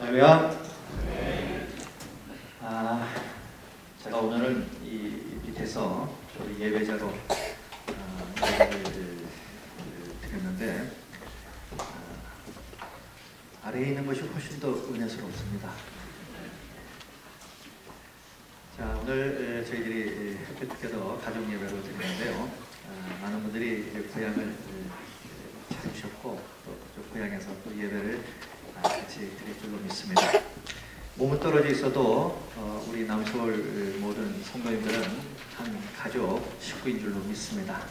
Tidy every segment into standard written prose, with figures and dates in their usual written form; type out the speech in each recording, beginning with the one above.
할렐루야. 제가 오늘은 이 밑에서 우리 예배자로 예배를 드렸는데 아래에 있는 것이 훨씬 더 은혜스럽습니다. 자, 오늘 저희들이 해피투게더 가족 예배로 드리는데요. 많은 분들이 고향을 찾으셨고 또 고향에서 또 예배를 같이 드릴 줄로 믿습니다. 몸은 떨어져 있어도 우리 남서울 모든 성도님들은 한 가족, 식구인 줄로 믿습니다.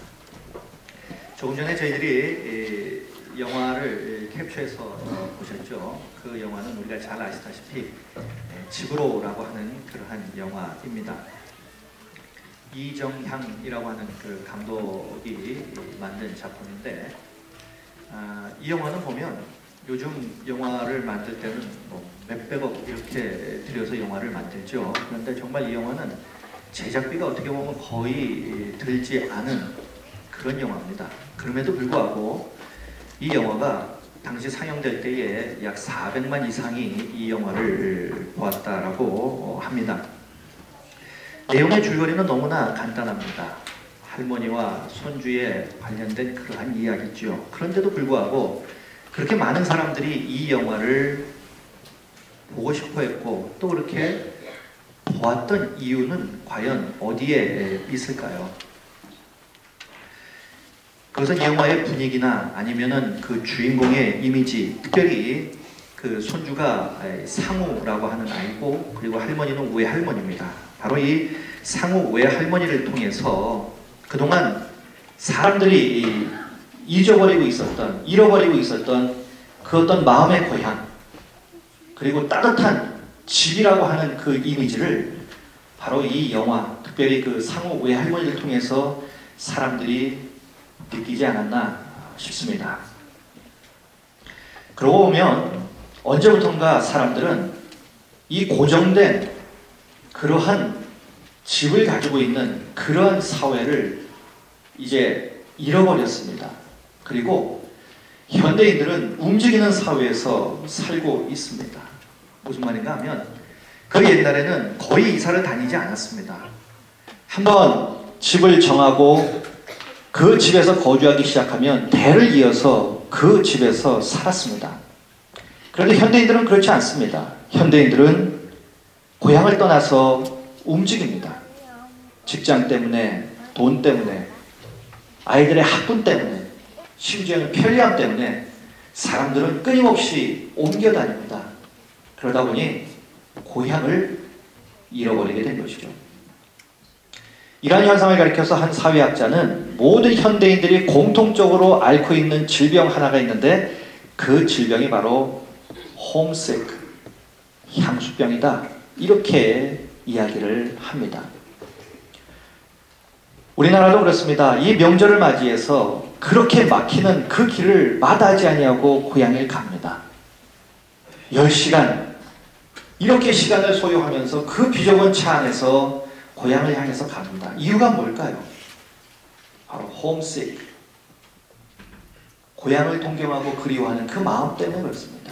조금 전에 저희들이 영화를 캡처해서 보셨죠. 그 영화는 우리가 잘 아시다시피 집으로라고 하는 그러한 영화입니다. 이정향이라고 하는 그 감독이 만든 작품인데 이 영화는 보면 요즘 영화를 만들 때는 몇백억 이렇게 들여서 영화를 만들죠. 그런데 정말 이 영화는 제작비가 어떻게 보면 거의 들지 않은 그런 영화입니다. 그럼에도 불구하고 이 영화가 당시 상영될 때에 약 400만 이상이 이 영화를 보았다라고 합니다. 내용의 줄거리는 너무나 간단합니다. 할머니와 손주에 관련된 그러한 이야기죠. 그런데도 불구하고 그렇게 많은 사람들이 이 영화를 보고 싶어 했고 또 그렇게 보았던 이유는 과연 어디에 있을까요? 그것은 이 영화의 분위기나 아니면은 그 주인공의 이미지, 특별히 그 손주가 상우라고 하는 아이고 그리고 할머니는 외할머니입니다. 바로 이 상우 외할머니를 통해서 그동안 사람들이 잃어버리고 있었던 그 어떤 마음의 고향, 그리고 따뜻한 집이라고 하는 그 이미지를 바로 이 영화, 특별히 그 상우 외할머니를 통해서 사람들이 느끼지 않았나 싶습니다. 그러고 보면 언제부턴가 사람들은 이 고정된 그러한 집을 가지고 있는 그러한 사회를 이제 잃어버렸습니다. 그리고 현대인들은 움직이는 사회에서 살고 있습니다. 무슨 말인가 하면 그 옛날에는 거의 이사를 다니지 않았습니다. 한번 집을 정하고 그 집에서 거주하기 시작하면 대를 이어서 그 집에서 살았습니다. 그런데 현대인들은 그렇지 않습니다. 현대인들은 고향을 떠나서 움직입니다. 직장 때문에, 돈 때문에, 아이들의 학군 때문에, 심지어는 편리함 때문에 사람들은 끊임없이 옮겨 다닙니다. 그러다 보니 고향을 잃어버리게 된 것이죠. 이러한 현상을 가리켜서 한 사회학자는 모든 현대인들이 공통적으로 앓고 있는 질병 하나가 있는데 그 질병이 바로 홈시크, 향수병이다. 이렇게 이야기를 합니다. 우리나라도 그렇습니다. 이 명절을 맞이해서 그렇게 막히는 그 길을 마다하지 아니하고 고향을 갑니다. 10시간 이렇게 시간을 소요하면서 그 비좁은 차 안에서 고향을 향해서 갑니다. 이유가 뭘까요? 바로 홈시크, 고향을 동경하고 그리워하는 그 마음 때문에 그렇습니다.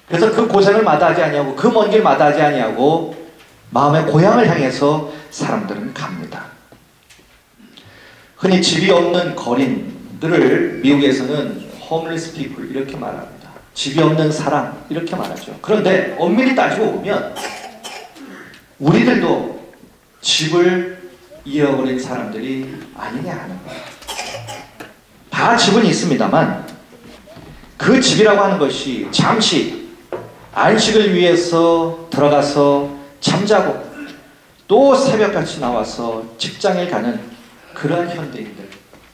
그래서 그 고생을 마다하지 아니하고 그 먼 길 마다하지 아니하고 마음의 고향을 향해서 사람들은 갑니다. 흔히 집이 없는 거린들을 미국에서는 homeless people 이렇게 말합니다. 집이 없는 사람 이렇게 말하죠. 그런데 엄밀히 따지고 보면 우리들도 집을 잃어버린 사람들이 아니냐 하는 거예요. 다 집은 있습니다만 그 집이라고 하는 것이 잠시 안식을 위해서 들어가서 잠자고 또 새벽같이 나와서 직장에 가는 그러한 현대인들,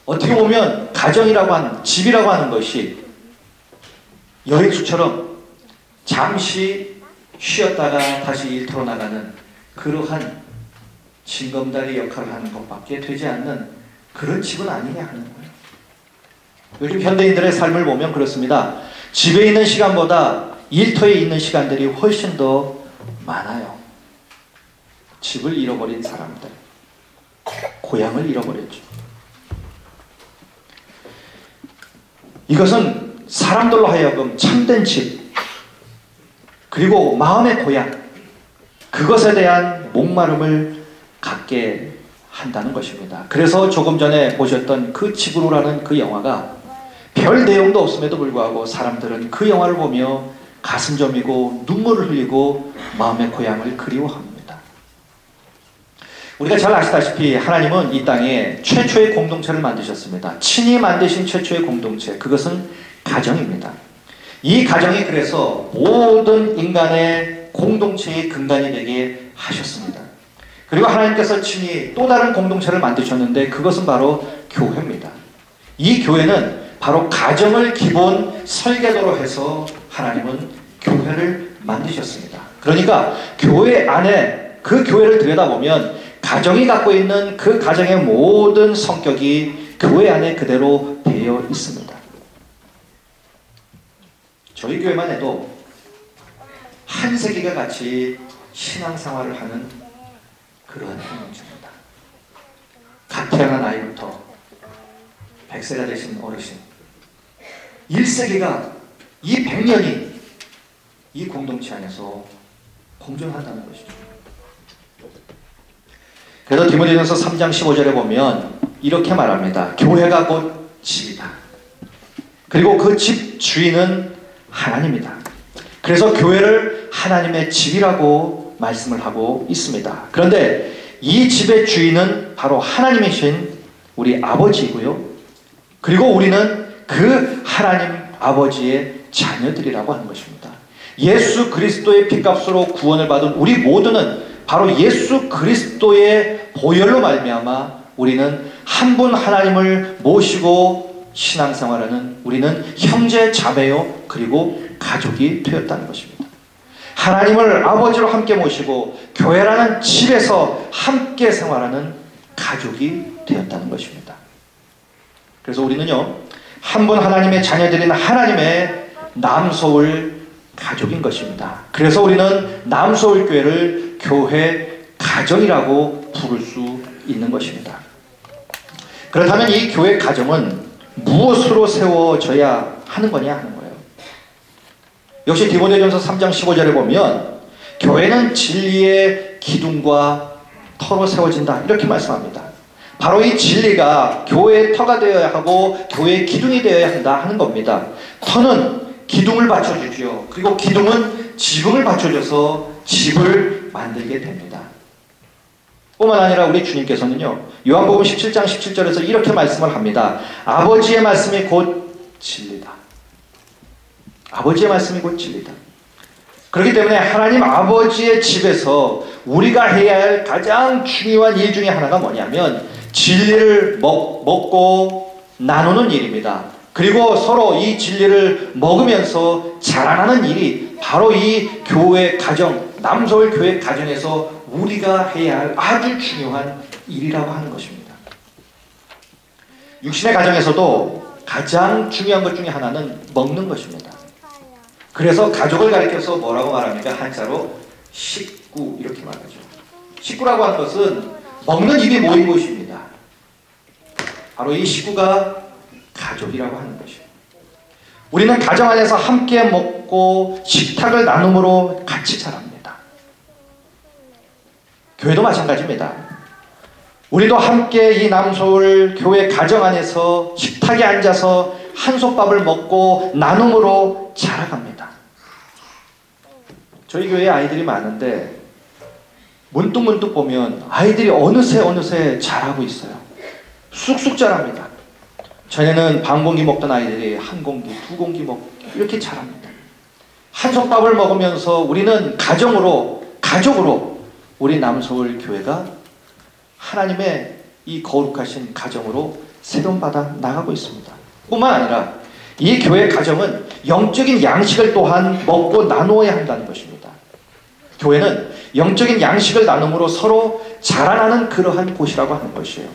어떻게 보면 가정이라고 하는, 집이라고 하는 것이 여행수처럼 잠시 쉬었다가 다시 일터로 나가는 그러한 징검다리 역할을 하는 것밖에 되지 않는 그런 집은 아니냐 하는 거예요. 요즘 현대인들의 삶을 보면 그렇습니다. 집에 있는 시간보다 일터에 있는 시간들이 훨씬 더 많아요. 집을 잃어버린 사람들, 고향을 잃어버렸죠. 이것은 사람들로 하여금 참된 집, 그리고 마음의 고향, 그것에 대한 목마름을 갖게 한다는 것입니다. 그래서 조금 전에 보셨던 그 집으로라는 그 영화가 별 내용도 없음에도 불구하고 사람들은 그 영화를 보며 가슴 저미고 눈물을 흘리고 마음의 고향을 그리워합니다. 우리가 잘 아시다시피 하나님은 이 땅에 최초의 공동체를 만드셨습니다. 친히 만드신 최초의 공동체, 그것은 가정입니다. 이 가정이 그래서 모든 인간의 공동체의 근간이 되게 하셨습니다. 그리고 하나님께서 친히 또 다른 공동체를 만드셨는데 그것은 바로 교회입니다. 이 교회는 바로 가정을 기본 설계도로 해서 하나님은 교회를 만드셨습니다. 그러니까 교회 안에 그 교회를 들여다보면 가정이 갖고 있는 그 가정의 모든 성격이 교회 안에 그대로 되어 있습니다. 저희 교회만 해도 한 세기가 같이 신앙생활을 하는 그러한 공동체입니다. 갓 태어난 아이부터 100세가 되신 어르신, 1세기가 이 100년이 이 공동체 안에서 공존한다는 것이죠. 그래서 디모데전서 3장 15절에 보면 이렇게 말합니다. 교회가 곧 집이다. 그리고 그 집 주인은 하나님이다. 그래서 교회를 하나님의 집이라고 말씀을 하고 있습니다. 그런데 이 집의 주인은 바로 하나님이신 우리 아버지이고요. 그리고 우리는 그 하나님 아버지의 자녀들이라고 하는 것입니다. 예수 그리스도의 핏값으로 구원을 받은 우리 모두는 바로 예수 그리스도의 보혈로 말미암아 우리는 한 분 하나님을 모시고 신앙생활하는 우리는 형제 자매요 그리고 가족이 되었다는 것입니다. 하나님을 아버지로 함께 모시고 교회라는 집에서 함께 생활하는 가족이 되었다는 것입니다. 그래서 우리는요, 한 분 하나님의 자녀들인 하나님의 남서울 가족인 것입니다. 그래서 우리는 남서울교회를 교회 가정이라고 부를 수 있는 것입니다. 그렇다면 이 교회 가정은 무엇으로 세워져야 하는 거냐 하는 거예요. 역시 디모데전서 3장 15절에 보면 교회는 진리의 기둥과 터로 세워진다 이렇게 말씀합니다. 바로 이 진리가 교회의 터가 되어야 하고 교회의 기둥이 되어야 한다 하는 겁니다. 터는 기둥을 받쳐주죠. 그리고 기둥은 지붕을 받쳐줘서 집을 만들게 됩니다. 뿐만 아니라 우리 주님께서는요, 요한복음 17장 17절에서 이렇게 말씀을 합니다. 아버지의 말씀이 곧 진리다. 아버지의 말씀이 곧 진리다. 그렇기 때문에 하나님 아버지의 집에서 우리가 해야 할 가장 중요한 일 중에 하나가 뭐냐면 진리를 먹고 나누는 일입니다. 그리고 서로 이 진리를 먹으면서 자라나는 일이 바로 이 교회 가정, 남서울 교회 가정에서 우리가 해야 할 아주 중요한 일이라고 하는 것입니다. 육신의 가정에서도 가장 중요한 것 중에 하나는 먹는 것입니다. 그래서 가족을 가리켜서 뭐라고 말합니까? 한자로 식구 이렇게 말하죠. 식구라고 하는 것은 먹는 입이 모인 곳입니다. 바로 이 식구가 가족이라고 하는 것입니다. 우리는 가정 안에서 함께 먹고 식탁을 나눔으로 같이 자랍니다. 교회도 마찬가지입니다. 우리도 함께 이 남서울 교회 가정 안에서 식탁에 앉아서 한솥밥을 먹고 나눔으로 자라갑니다. 저희 교회에 아이들이 많은데 문득문득 보면 아이들이 어느새 자라고 있어요. 쑥쑥 자랍니다. 전에는 반 공기 먹던 아이들이 한 공기, 두 공기 먹고 이렇게 자랍니다. 한솥밥을 먹으면서 우리는 가족으로 우리 남서울 교회가 하나님의 이 거룩하신 가정으로 세움받아 나가고 있습니다. 뿐만 아니라 이 교회 가정은 영적인 양식을 또한 먹고 나누어야 한다는 것입니다. 교회는 영적인 양식을 나눔으로 서로 자라나는 그러한 곳이라고 하는 것이에요.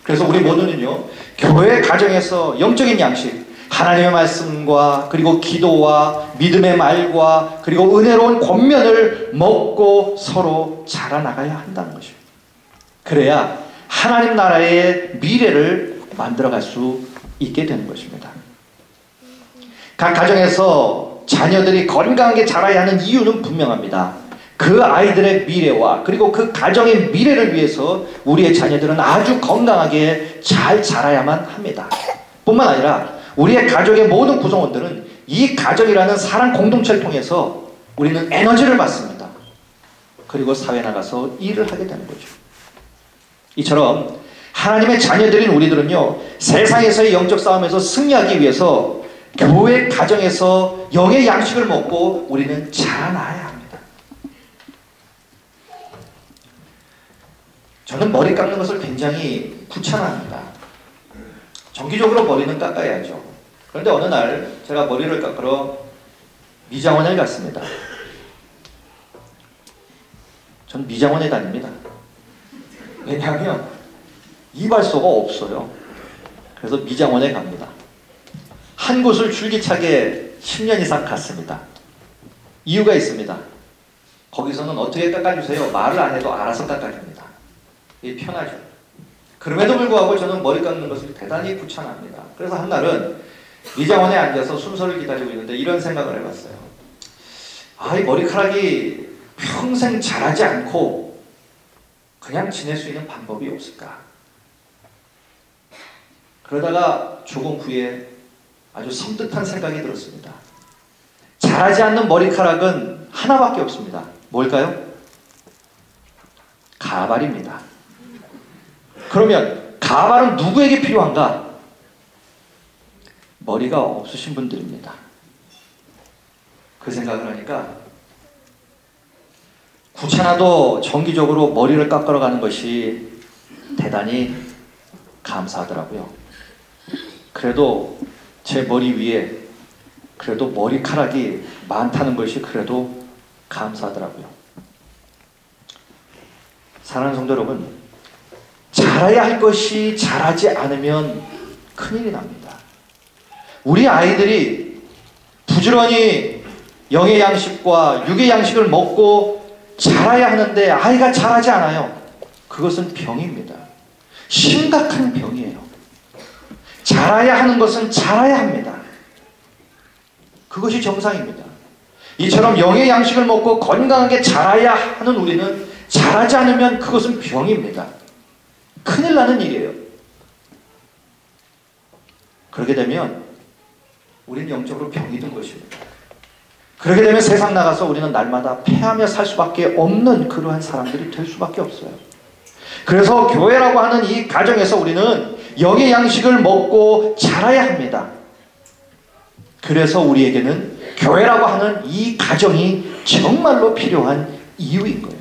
그래서 우리 모두는요, 교회 가정에서 영적인 양식, 하나님의 말씀과 그리고 기도와 믿음의 말과 그리고 은혜로운 권면을 먹고 서로 자라나가야 한다는 것입니다. 그래야 하나님 나라의 미래를 만들어갈 수 있게 되는 것입니다. 각 가정에서 자녀들이 건강하게 자라야 하는 이유는 분명합니다. 그 아이들의 미래와 그리고 그 가정의 미래를 위해서 우리의 자녀들은 아주 건강하게 잘 자라야만 합니다. 뿐만 아니라 우리의 가족의 모든 구성원들은 이 가정이라는 사랑 공동체를 통해서 우리는 에너지를 받습니다. 그리고 사회에 나가서 일을 하게 되는 거죠. 이처럼 하나님의 자녀들인 우리들은요, 세상에서의 영적 싸움에서 승리하기 위해서 교회 가정에서 영의 양식을 먹고 우리는 자라나야 합니다. 저는 머리 깎는 것을 굉장히 귀찮아합니다. 정기적으로 머리는 깎아야죠. 그런데 어느 날 제가 머리를 깎으러 미장원에 갔습니다. 전 미장원에 다닙니다. 왜냐하면 이발소가 없어요. 그래서 미장원에 갑니다. 한 곳을 줄기차게 10년 이상 갔습니다. 이유가 있습니다. 거기서는 어떻게 깎아주세요? 말을 안 해도 알아서 깎아줍니다. 이게 편하죠. 그럼에도 불구하고 저는 머리 깎는 것을 대단히 귀찮아합니다. 그래서 한날은 미장원에 앉아서 순서를 기다리고 있는데 이런 생각을 해봤어요. 이 머리카락이 평생 자라지 않고 그냥 지낼 수 있는 방법이 없을까? 그러다가 조금 후에 아주 섬뜩한 생각이 들었습니다. 자라지 않는 머리카락은 하나밖에 없습니다. 뭘까요? 가발입니다. 그러면 가발은 누구에게 필요한가? 머리가 없으신 분들입니다. 그 생각을 하니까 귀찮아도 정기적으로 머리를 깎으러 가는 것이 대단히 감사하더라고요. 그래도 제 머리 위에 그래도 머리카락이 많다는 것이 그래도 감사하더라고요. 사랑하는 성도 여러분, 자라야 할 것이 자라지 않으면 큰일이 납니다. 우리 아이들이 부지런히 영의 양식과 육의 양식을 먹고 자라야 하는데 아이가 자라지 않아요. 그것은 병입니다. 심각한 병이에요. 자라야 하는 것은 자라야 합니다. 그것이 정상입니다. 이처럼 영의 양식을 먹고 건강하게 자라야 하는 우리는 자라지 않으면 그것은 병입니다. 큰일 나는 일이에요. 그렇게 되면 우리는 영적으로 병이 든 것입니다. 그렇게 되면 세상 나가서 우리는 날마다 패하며 살 수밖에 없는 그러한 사람들이 될 수밖에 없어요. 그래서 교회라고 하는 이 가정에서 우리는 영의 양식을 먹고 자라야 합니다. 그래서 우리에게는 교회라고 하는 이 가정이 정말로 필요한 이유인 거예요.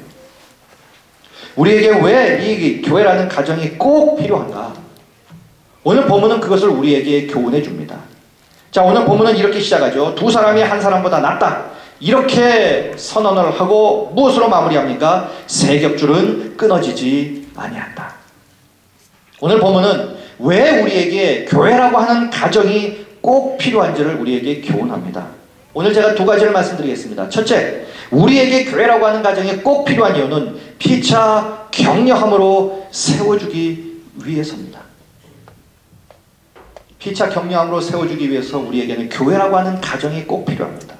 우리에게 왜 이 교회라는 가정이 꼭 필요한가? 오늘 본문은 그것을 우리에게 교훈해 줍니다. 자, 오늘 본문은 이렇게 시작하죠. 두 사람이 한 사람보다 낫다. 이렇게 선언을 하고 무엇으로 마무리합니까? 세 겹줄은 끊어지지 아니한다. 오늘 본문은 왜 우리에게 교회라고 하는 가정이 꼭 필요한지를 우리에게 교훈합니다. 오늘 제가 두 가지를 말씀드리겠습니다. 첫째, 우리에게 교회라고 하는 가정이 꼭 필요한 이유는 피차 격려함으로 세워주기 위해서입니다. 피차 격려함으로 세워주기 위해서 우리에게는 교회라고 하는 가정이 꼭 필요합니다.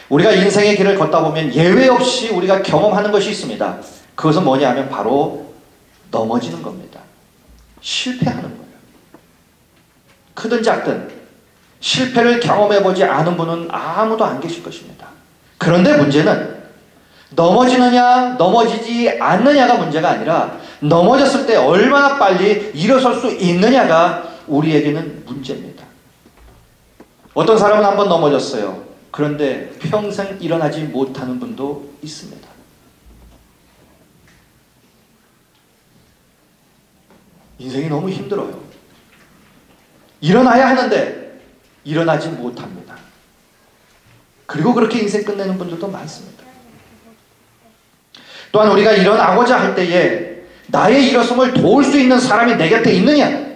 우리가 인생의 길을 걷다 보면 예외 없이 우리가 경험하는 것이 있습니다. 그것은 뭐냐 하면 바로 넘어지는 겁니다. 실패하는 거예요. 크든 작든 실패를 경험해보지 않은 분은 아무도 안 계실 것입니다. 그런데 문제는 넘어지느냐 넘어지지 않느냐가 문제가 아니라 넘어졌을 때 얼마나 빨리 일어설 수 있느냐가 우리에게는 문제입니다. 어떤 사람은 한번 넘어졌어요. 그런데 평생 일어나지 못하는 분도 있습니다. 인생이 너무 힘들어요. 일어나야 하는데 일어나지 못합니다. 그리고 그렇게 인생 끝내는 분들도 많습니다. 또한 우리가 일어나고자 할 때에 나의 일어섬을 도울 수 있는 사람이 내 곁에 있느냐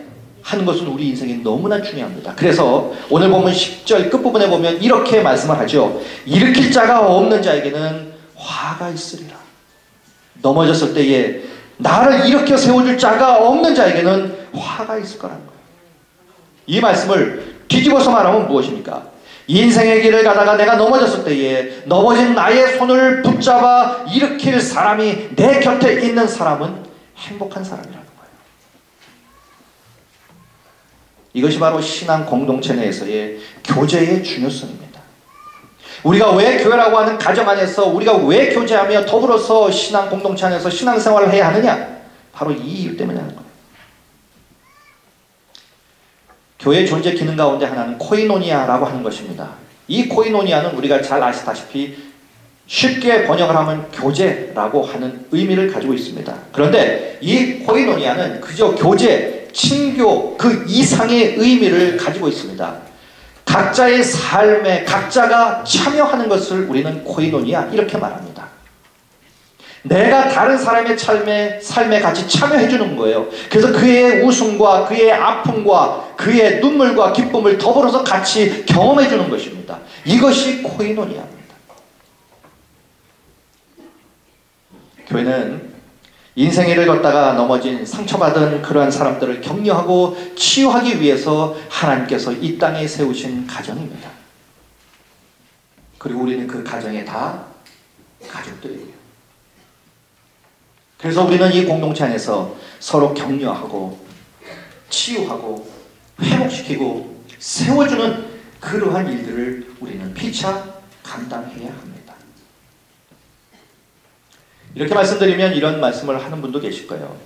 하는 것은 우리 인생에 너무나 중요합니다. 그래서 오늘 보면 10절 끝부분에 보면 이렇게 말씀을 하죠. 일으킬 자가 없는 자에게는 화가 있으리라. 넘어졌을 때에 나를 일으켜 세워줄 자가 없는 자에게는 화가 있을 거라는 거예요. 이 말씀을 뒤집어서 말하면 무엇입니까? 인생의 길을 가다가 내가 넘어졌을 때에 넘어진 나의 손을 붙잡아 일으킬 사람이 내 곁에 있는 사람은 행복한 사람이라는 거예요. 이것이 바로 신앙 공동체 내에서의 교제의 중요성입니다. 우리가 왜 교회라고 하는 가정 안에서 우리가 왜 교제하며 더불어서 신앙 공동체 안에서 신앙생활을 해야 하느냐? 바로 이 이유 때문에 하는 거예요. 교회의 존재 기능 가운데 하나는 코이노니아라고 하는 것입니다. 이 코이노니아는 우리가 잘 아시다시피 쉽게 번역을 하면 교제라고 하는 의미를 가지고 있습니다. 그런데 이 코이노니아는 그저 교제, 친교 그 이상의 의미를 가지고 있습니다. 각자의 삶에 각자가 참여하는 것을 우리는 코이노니아 이렇게 말합니다. 내가 다른 사람의 삶에 같이 참여해 주는 거예요. 그래서 그의 웃음과 그의 아픔과 그의 눈물과 기쁨을 더불어서 같이 경험해 주는 것입니다. 이것이 코이노니아입니다. 교회는 인생의 길을 걷다가 넘어진 상처받은 그러한 사람들을 격려하고 치유하기 위해서 하나님께서 이 땅에 세우신 가정입니다. 그리고 우리는 그 가정에 다 가족들이에요. 그래서 우리는 이 공동체 안에서 서로 격려하고 치유하고 회복시키고 세워주는 그러한 일들을 우리는 피차 감당해야 합니다. 이렇게 말씀드리면 이런 말씀을 하는 분도 계실 거예요.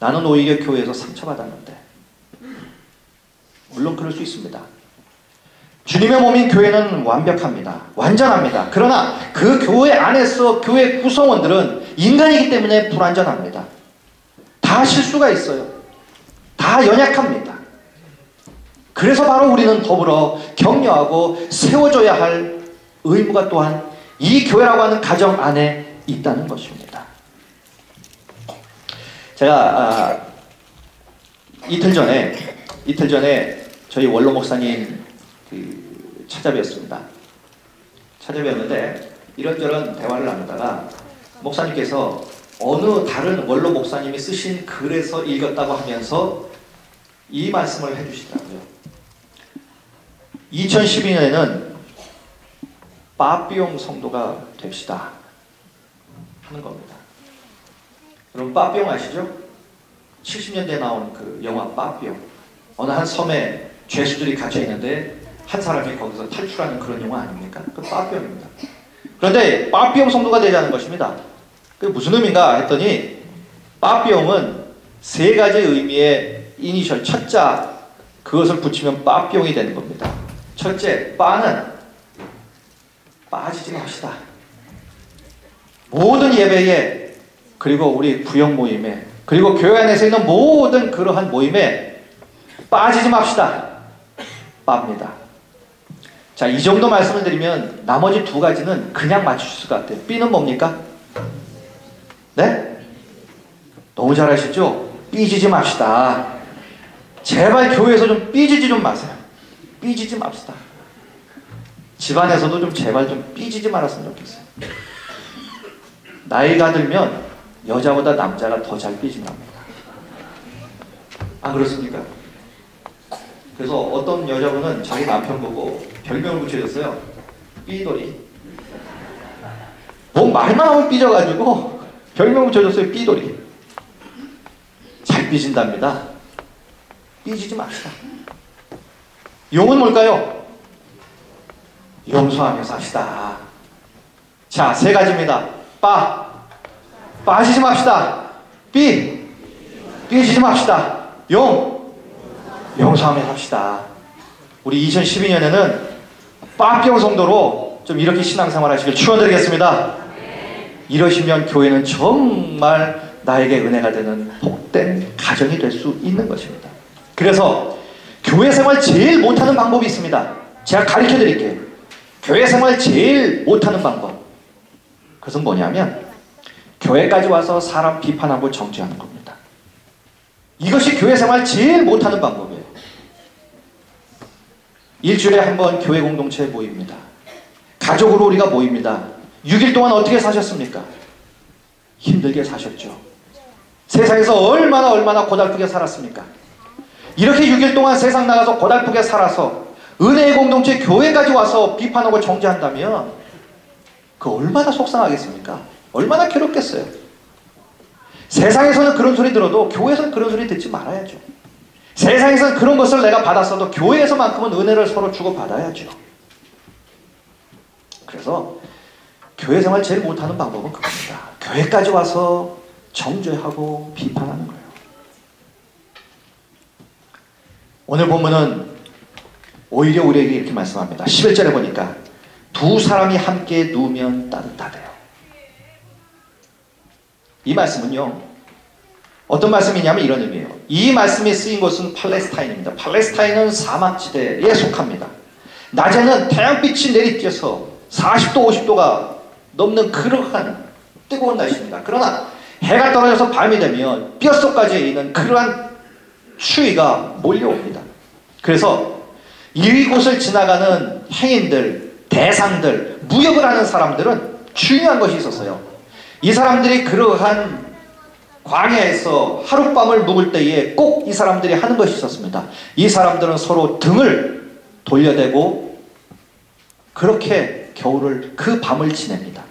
나는 오히려 교회에서 상처받았는데. 물론 그럴 수 있습니다. 주님의 몸인 교회는 완벽합니다. 완전합니다. 그러나 그 교회 안에서 교회 구성원들은 인간이기 때문에 불완전합니다. 다 실수가 있어요. 다 연약합니다. 그래서 바로 우리는 더불어 격려하고 세워줘야 할 의무가 또한 이 교회라고 하는 가정 안에 있다는 것입니다. 제가 이틀 전에 저희 원로 목사님 찾아뵈었습니다. 찾아뵈었는데 이런저런 대화를 나누다가 목사님께서 어느 다른 원로 목사님이 쓰신 글에서 읽었다고 하면서 이 말씀을 해주시더라고요. 2012년에는 빠삐용 성도가 됩시다 하는 겁니다. 여러분 빠삐용 아시죠? 70년대에 나온 그 영화 빠삐용. 어느 한 섬에 죄수들이 갇혀 있는데 한 사람이 거기서 탈출하는 그런 영화 아닙니까? 그 빠삐용입니다. 그런데 빠삐용 성도가 되자는 것입니다. 그게 무슨 의미인가 했더니 빠삐용은 세 가지 의미의 이니셜 첫자 그것을 붙이면 빠삐용이 되는 겁니다. 첫째, 빠는 빠지지 맙시다. 모든 예배에 그리고 우리 구역 모임에 그리고 교회 안에서 있는 모든 그러한 모임에 빠지지 맙시다. 빠입니다. 자, 이 정도 말씀을 드리면 나머지 두 가지는 그냥 맞추실 것 같아요. B는 뭡니까? 네? 너무 잘 아시죠? 삐지지 맙시다. 제발 교회에서 좀 삐지지 좀 마세요. 삐지지 맙시다. 집안에서도 좀 제발 좀 삐지지 말았으면 좋겠어요. 나이가 들면 여자보다 남자가 더 잘 삐진답니다. 안 그렇습니까? 그래서 어떤 여자분은 자기 남편 보고 별명을 붙여줬어요. 삐돌이. 뭐 말만 하면 삐져가지고 별명 붙여줬어요. 삐돌이. 잘 삐진답니다. 삐지지 맙시다. 용은 뭘까요? 용서하며 삽시다. 자, 세 가지입니다. 빠지지 맙시다. 삐지지 맙시다. 용서하며 삽시다. 우리 2012년에는 빠병 성도로 좀 이렇게 신앙생활 하시길 축원드리겠습니다. 이러시면 교회는 정말 나에게 은혜가 되는 복된 가정이 될 수 있는 것입니다. 그래서 교회 생활 제일 못하는 방법이 있습니다. 제가 가르쳐 드릴게요. 교회 생활 제일 못하는 방법. 그것은 뭐냐면 교회까지 와서 사람 비판하고 정죄하는 겁니다. 이것이 교회 생활 제일 못하는 방법이에요. 일주일에 한 번 교회 공동체에 모입니다. 가족으로 우리가 모입니다. 6일 동안 어떻게 사셨습니까? 힘들게 사셨죠. 세상에서 얼마나 고달프게 살았습니까? 이렇게 6일 동안 세상 나가서 고달프게 살아서 은혜의 공동체 교회까지 와서 비판하고 정죄한다면 그 얼마나 속상하겠습니까? 얼마나 괴롭겠어요. 세상에서는 그런 소리 들어도 교회에서는 그런 소리 듣지 말아야죠. 세상에서는 그런 것을 내가 받았어도 교회에서만큼은 은혜를 서로 주고받아야죠. 그래서 교회 생활 제일 못하는 방법은 그겁니다. 교회까지 와서 정죄하고 비판하는 거예요. 오늘 본문은 오히려 우리에게 이렇게 말씀합니다. 11절에 보니까 두 사람이 함께 누우면 따뜻하대요. 이 말씀은요, 어떤 말씀이냐면 이런 의미예요. 이 말씀이 쓰인 곳은 팔레스타인입니다. 팔레스타인은 사막지대에 속합니다. 낮에는 태양빛이 내리쬐서 40도, 50도가 넘는 그러한 뜨거운 날씨입니다. 그러나 해가 떨어져서 밤이 되면 뼛속까지 있는 그러한 추위가 몰려옵니다. 그래서 이곳을 지나가는 행인들, 대상들, 무역을 하는 사람들은 중요한 것이 있었어요. 이 사람들이 그러한 광야에서 하룻밤을 묵을 때에 꼭 이 사람들이 하는 것이 있었습니다. 이 사람들은 서로 등을 돌려대고 그렇게 겨울을, 그 밤을 지냅니다.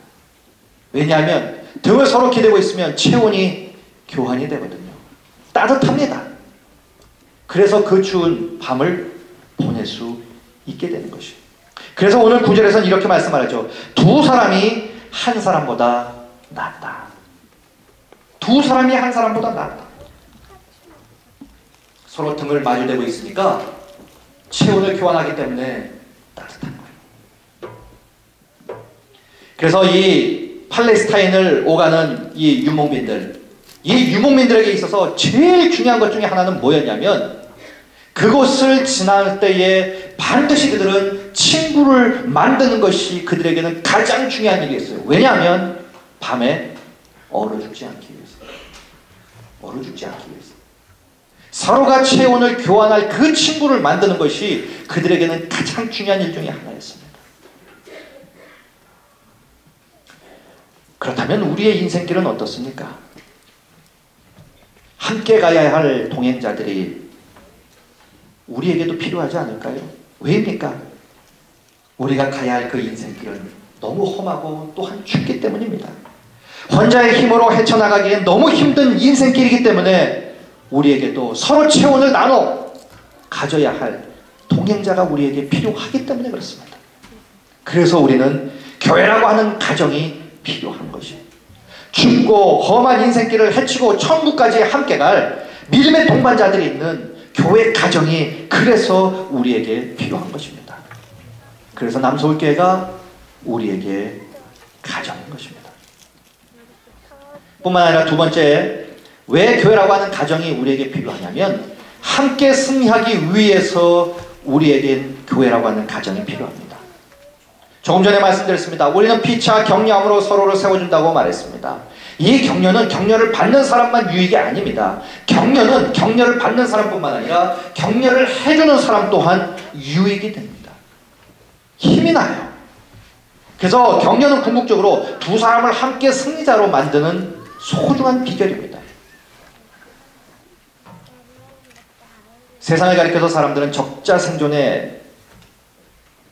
왜냐하면 등을 서로 기대고 있으면 체온이 교환이 되거든요. 따뜻합니다. 그래서 그 추운 밤을 보낼 수 있게 되는 것이에요. 그래서 오늘 9절에서는 이렇게 말씀하죠. 두 사람이 한 사람보다 낫다. 두 사람이 한 사람보다 낫다. 서로 등을 마주대고 있으니까 체온을 교환하기 때문에 따뜻한 거예요. 그래서 이 팔레스타인을 오가는 이 유목민들에게 있어서 제일 중요한 것 중에 하나는 뭐였냐면 그곳을 지날 때에 반드시 그들은 친구를 만드는 것이 그들에게는 가장 중요한 일이었어요. 왜냐하면 밤에 얼어 죽지 않기 위해서. 얼어 죽지 않기 위해서. 서로가 체온을 교환할 그 친구를 만드는 것이 그들에게는 가장 중요한 일 중에 하나였습니다. 그렇다면 우리의 인생길은 어떻습니까? 함께 가야 할 동행자들이 우리에게도 필요하지 않을까요? 왜입니까? 우리가 가야 할 그 인생길은 너무 험하고 또한 춥기 때문입니다. 혼자의 힘으로 헤쳐나가기엔 너무 힘든 인생길이기 때문에 우리에게도 서로 체온을 나눠 가져야 할 동행자가 우리에게 필요하기 때문에 그렇습니다. 그래서 우리는 교회라고 하는 가정이 필요한 것이에요. 춥고 험한 인생길을 헤치고 천국까지 함께 갈 믿음의 동반자들이 있는 교회 가정이 그래서 우리에게 필요한 것입니다. 그래서 남서울교회가 우리에게 가정인 것입니다. 뿐만 아니라 두 번째, 왜 교회라고 하는 가정이 우리에게 필요하냐면 함께 승리하기 위해서 우리에겐 교회라고 하는 가정이 필요합니다. 조금 전에 말씀드렸습니다. 우리는 피차 격려함으로 서로를 세워준다고 말했습니다. 이 격려는 격려를 받는 사람만 유익이 아닙니다. 격려는 격려를 받는 사람뿐만 아니라 격려를 해주는 사람 또한 유익이 됩니다. 힘이 나요. 그래서 격려는 궁극적으로 두 사람을 함께 승리자로 만드는 소중한 비결입니다. 세상을 가리켜서 사람들은 적자 생존의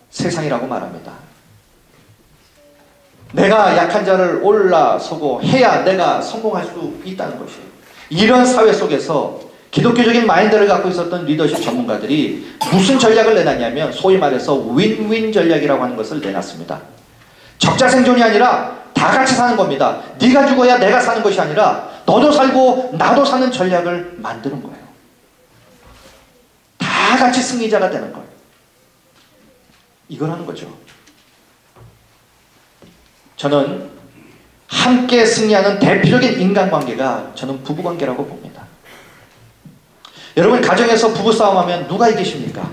세상이라고 말합니다. 내가 약한 자를 올라서고 해야 내가 성공할 수 있다는 것이에요. 이런 사회 속에서 기독교적인 마인드를 갖고 있었던 리더십 전문가들이 무슨 전략을 내놨냐면 소위 말해서 윈윈 전략이라고 하는 것을 내놨습니다. 적자 생존이 아니라 다 같이 사는 겁니다. 네가 죽어야 내가 사는 것이 아니라 너도 살고 나도 사는 전략을 만드는 거예요. 다 같이 승리자가 되는 거예요. 이걸 하는 거죠. 저는 함께 승리하는 대표적인 인간관계가 저는 부부관계라고 봅니다. 여러분 가정에서 부부싸움하면 누가 이기십니까?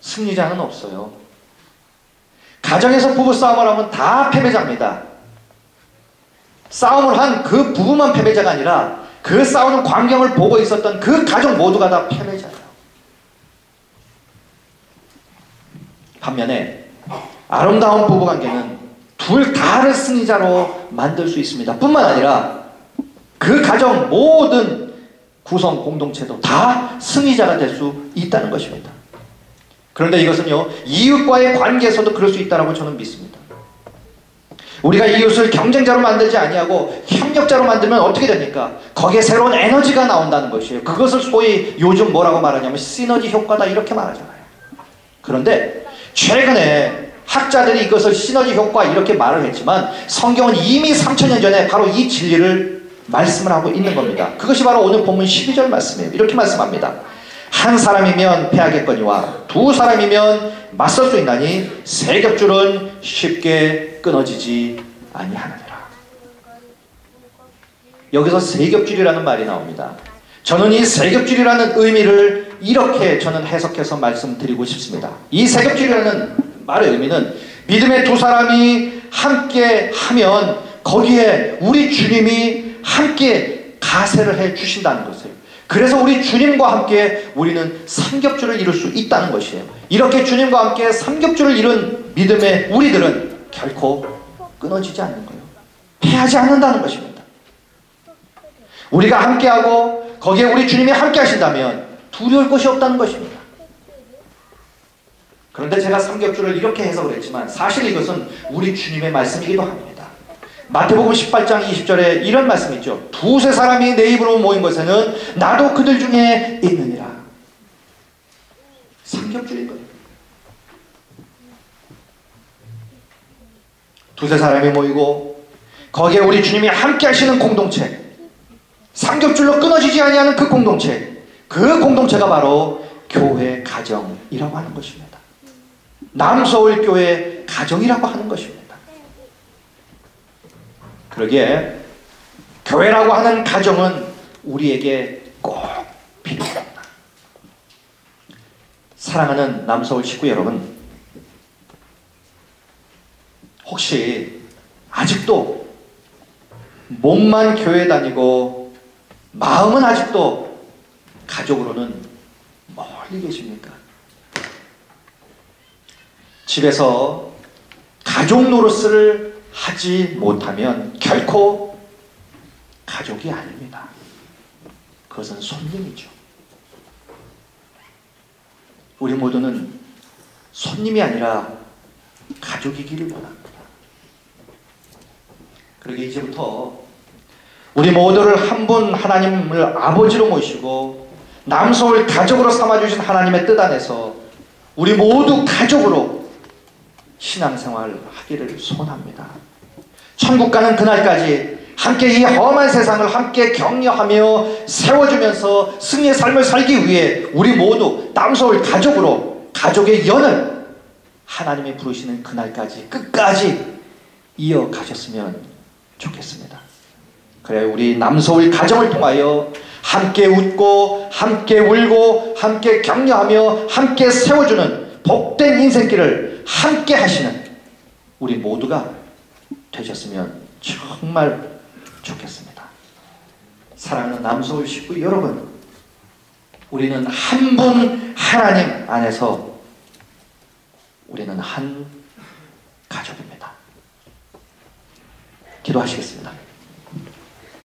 승리자는 없어요. 가정에서 부부싸움을 하면 다 패배자입니다. 싸움을 한 그 부부만 패배자가 아니라 그 싸우는 광경을 보고 있었던 그 가족 모두가 다 패배자예요. 반면에 아름다운 부부관계는 둘 다를 승리자로 만들 수 있습니다. 뿐만 아니라 그 가정 모든 구성 공동체도 다 승리자가 될 수 있다는 것입니다. 그런데 이것은요, 이웃과의 관계에서도 그럴 수 있다고 저는 믿습니다. 우리가 이웃을 경쟁자로 만들지 아니하고 협력자로 만들면 어떻게 됩니까? 거기에 새로운 에너지가 나온다는 것이에요. 그것을 소위 요즘 뭐라고 말하냐면 시너지 효과다 이렇게 말하잖아요. 그런데 최근에 학자들이 이것을 시너지 효과 이렇게 말을 했지만 성경은 이미 3000년 전에 바로 이 진리를 말씀을 하고 있는 겁니다. 그것이 바로 오늘 본문 12절 말씀이에요. 이렇게 말씀합니다. 한 사람이면 패하겠거니와 두 사람이면 맞설 수 있나니 세 겹줄은 쉽게 끊어지지 아니하느니라. 여기서 세 겹줄이라는 말이 나옵니다. 저는 이 세 겹줄이라는 의미를 이렇게 저는 해석해서 말씀드리고 싶습니다. 이 세 겹줄이라는 말의 의미는 믿음의 두 사람이 함께 하면 거기에 우리 주님이 함께 가세를 해 주신다는 것이에요. 그래서 우리 주님과 함께 우리는 삼겹줄을 이룰 수 있다는 것이에요. 이렇게 주님과 함께 삼겹줄을 이룬 믿음의 우리들은 결코 끊어지지 않는 거예요. 패하지 않는다는 것입니다. 우리가 함께하고 거기에 우리 주님이 함께 하신다면 두려울 것이 없다는 것입니다. 그런데 제가 삼겹줄을 이렇게 해석을 했지만 사실 이것은 우리 주님의 말씀이기도 합니다. 마태복음 18장 20절에 이런 말씀이 있죠. 두세 사람이 내 입으로 모인 것에는 나도 그들 중에 있느니라. 삼겹줄인 거예요. 두세 사람이 모이고 거기에 우리 주님이 함께 하시는 공동체, 삼겹줄로 끊어지지 아니하는 그 공동체가 바로 교회 가정이라고 하는 것입니다. 남서울교회 가정이라고 하는 것입니다. 그러기에 교회라고 하는 가정은 우리에게 꼭 필요합니다. 사랑하는 남서울 식구 여러분, 혹시 아직도 몸만 교회 다니고 마음은 아직도 가족으로는 멀리 계십니까? 집에서 가족 노릇을 하지 못하면 결코 가족이 아닙니다. 그것은 손님이죠. 우리 모두는 손님이 아니라 가족이기를 원합니다. 그러게 이제부터 우리 모두를 한 분 하나님을 아버지로 모시고 남서울 가족으로 삼아주신 하나님의 뜻 안에서 우리 모두 가족으로 신앙생활을 하기를 소원합니다. 천국 가는 그날까지 함께 이 험한 세상을 함께 격려하며 세워주면서 승리의 삶을 살기 위해 우리 모두 남서울 가족으로 가족의 연을 하나님이 부르시는 그날까지 끝까지 이어가셨으면 좋겠습니다. 그래 우리 남서울 가정을 통하여 함께 웃고 함께 울고 함께 격려하며 함께 세워주는 복된 인생길을 함께 하시는 우리 모두가 되셨으면 정말 좋겠습니다. 사랑하는 남서울 식구 여러분, 우리는 한 분 하나님 안에서 우리는 한 가족입니다. 기도하시겠습니다.